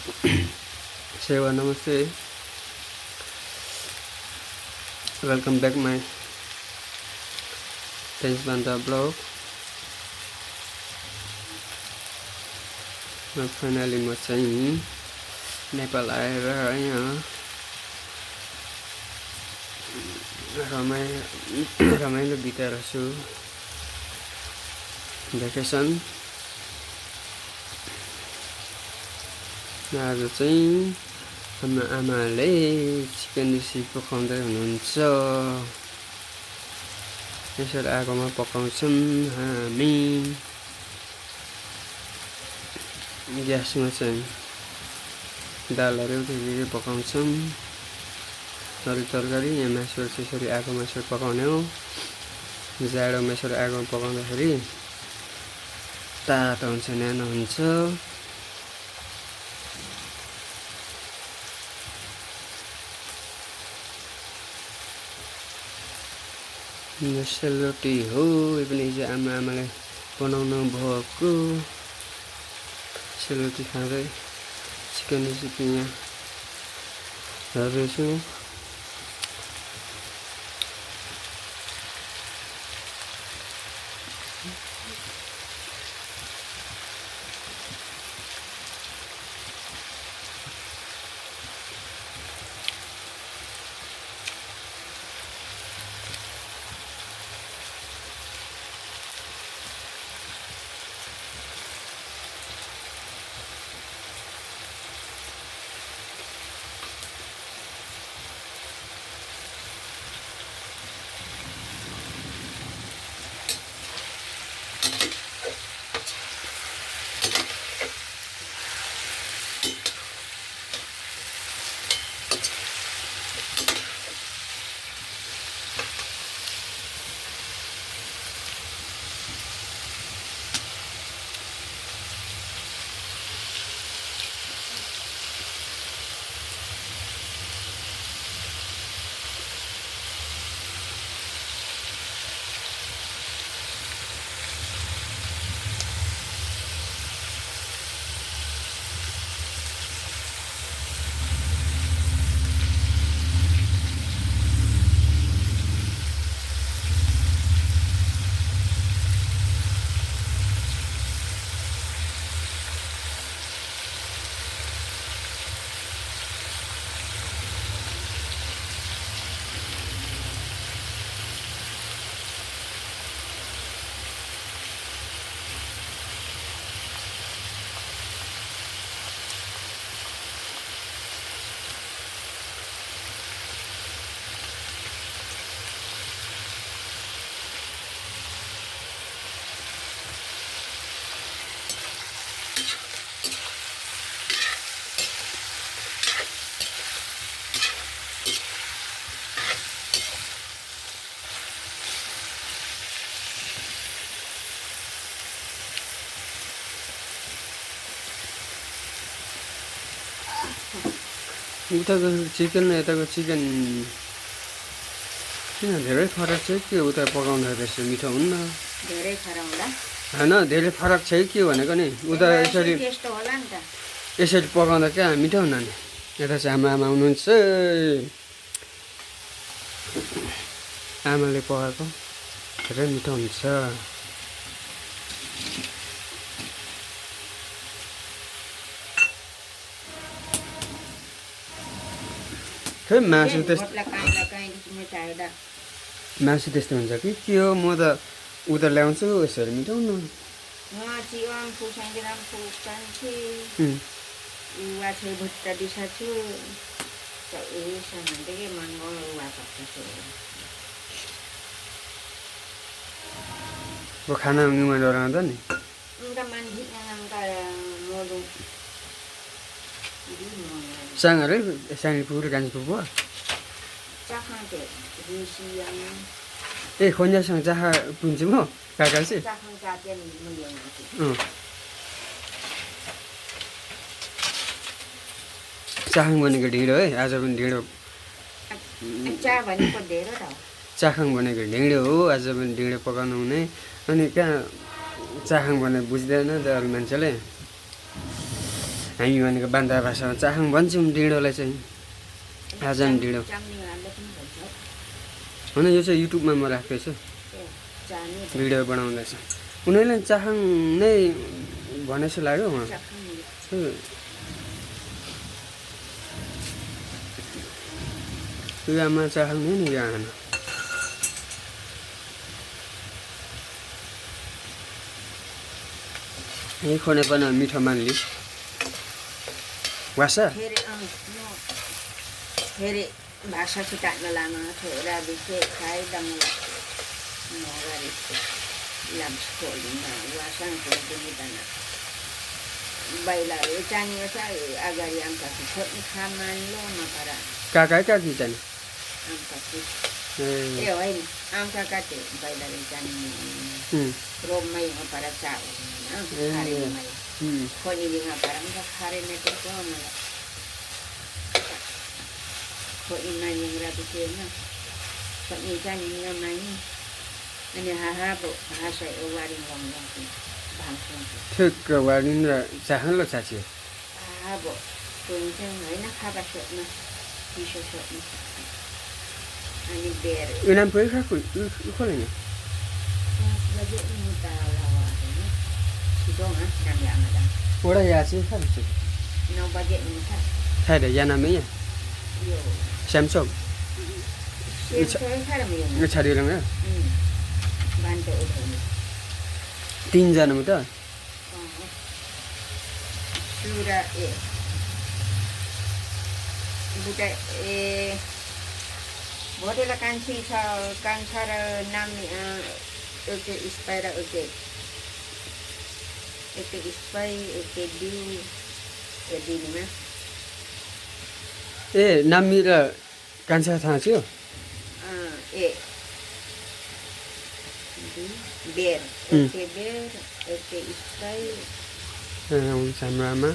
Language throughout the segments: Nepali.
Sewa, namaste. Welcome back my Thanks Banta blog. Finally म चाहिँ नेपाल आएर यहाँ रमाइलो बिताएर छु भ्याकेसन। आज चाहिँ हाम्रो आमाले चिकन रेसिपी पकाउँदै हुनुहुन्छ। यसरी आगोमा पकाउँछौँ हामी। ग्यासमा चाहिँ दालहरू के पकाउँछौँ। अरू तरकारी यहाँ मासुहरू चाहिँ यसरी आगोमा यसरी पकाउने हो। जाडोमा यसरी आगोमा पकाउँदाखेरि तातो हुन्छ, न्यानो हुन्छ। सेलरोटी हो यो पनि हिजो आमाले बनाउनु भएको। सेलरोटी खाँदै चिकन रेसिपी यहाँ हेर्दैछु। उताको चिकन र यताको चिकन किन धेरै फरक छ के? उता पकाउँदा त्यसो मिठो हुन्न। धेरै फरक होला हैन, धेरै फरक छ के भनेको नि। उता यसरी टेस्ट होला नि त। यसरी पकाउँदा क्या मिठो हुन्न नि। यता चाहिँ हाम्रो आमा हुनुहुन्छ, आमाले पकाएको धेरै मिठो हुन्छ। खै मासु त्यस्तो हुन्छ कि के हो? म त उता ल्याउँछु यसरी मिठो हुनु। वो खाना में डराउँदा नि सँगै सानी पुग्यो कान्छी पुग्यो। ए खोन्जासँग चाखा पुग्छु म काका चाहिँ। चाखाङ भनेको ढिँडो है, आज पनि ढिँडो। चाखाङ भनेको ढिँडो हो, आज पनि ढिँडो पकाउनु हुने। अनि कहाँ चाखाङ भने बुझ्दैन त अरू मान्छेले। हामी भनेको बान्दा भाषामा चाहाङ भन्छौँ डिँडोलाई चाहिँ आजन डिँडो चाम्नी हाल्दा पनि भन्छ होइन यो चाहिँ युट्युबमा म राख्दैछु ए चानी भिडियो बनाउँदैछ उनीहरूले चाहाङ नै भने जस्तो लाग्यो उहाँ चाख्नु यो आमा चाहाङ नै नि यो आना यही खोने पनि मिठो मान्ली वासा फेरि भाषा छुटाउन लामा छोरा बिसे खाइ दङ्गला नगरी लाम्स खोलिन वासँग खोलिदिनु त बैलाहरू चानियो छ अगाडि आउँछ छोड्नु खा मान्लो नपरा काका काकी चाहिँ आउँछ ए ए होइन आउँछ काटे बैलाले चानिने रोममै नपरा चाउ खारेमै खोलिदिन परा पनि खारे नेटेको मलाई खोइ मानिरा बिसे होइन खोइ चानियो मानि अनि हाहाबो भाषा एउटारी गाउँछ ठिक वारिन र चाहाङ ल चाची अब हुन्छ होइन खाबा सोध्नु चिसो सोध्नु अनि बेर यो नाम पऱ्यो खाएको खोले नि 5 बजे मुता लावा होइन छिटोमा नाम आमा ओडा या चाहिँ खाएको 9 बजे मुता खाएर या नामै या यो स्यामसङ सेल खाएर यो छाडी रङ बान्टो उठाउनु 3 जना म त सुरा ए बुटा ए भोटेला कान्छी छ कान्छा र नाम ओके स्पाइ र ओके स्पाइ ओके डिउ दिनमा ए नामी र कान्छा थाहा थियो ए बेर ओके बेर ओके स्पाइ हुन्छ हाम्रो आमा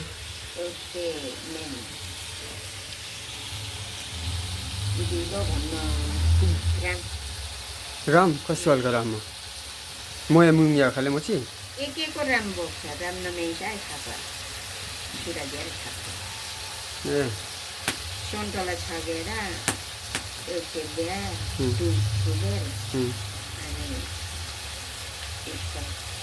ओके मेन दिदो भन्न राम राम कस्तो खालको राम हो म या मुङ्गिया खाले म चाहिँ एक राम बोक्छ राम नमेसाइ खान्छ सुरा धेरै खान्छ ए सुन्तला छगेर ओके बिहा सुबेर अनि यसको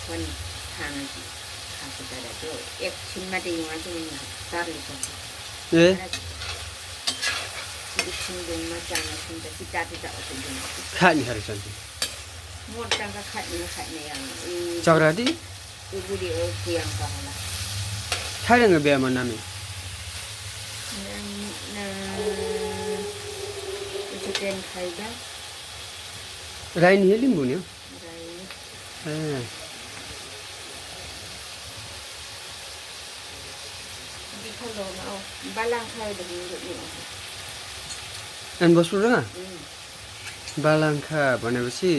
पनि खाना खाएको तर त्यो एकछिनमा चाहिँ उहाँ चाहिँ तर्लिसक्छ ए एकछिन दिनमा चाना सुन्छ कि तातो तातो दिन खाने खाले चल्छ मोटाका खाने चौराती यो बुढी हो प्रियङ्का होला खाइरहनु बिहामा नामी ट्रेन खाइदा राइनी हेली पनि बुन्यो ए बालाङ खाएदेखि अनि बस्नु र बालाङ्खा भनेपछि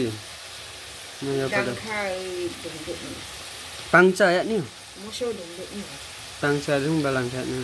पाङ्चा या नि मुसो ढुङ्गे पाङ्चा जाउँ बालाङ्खा नि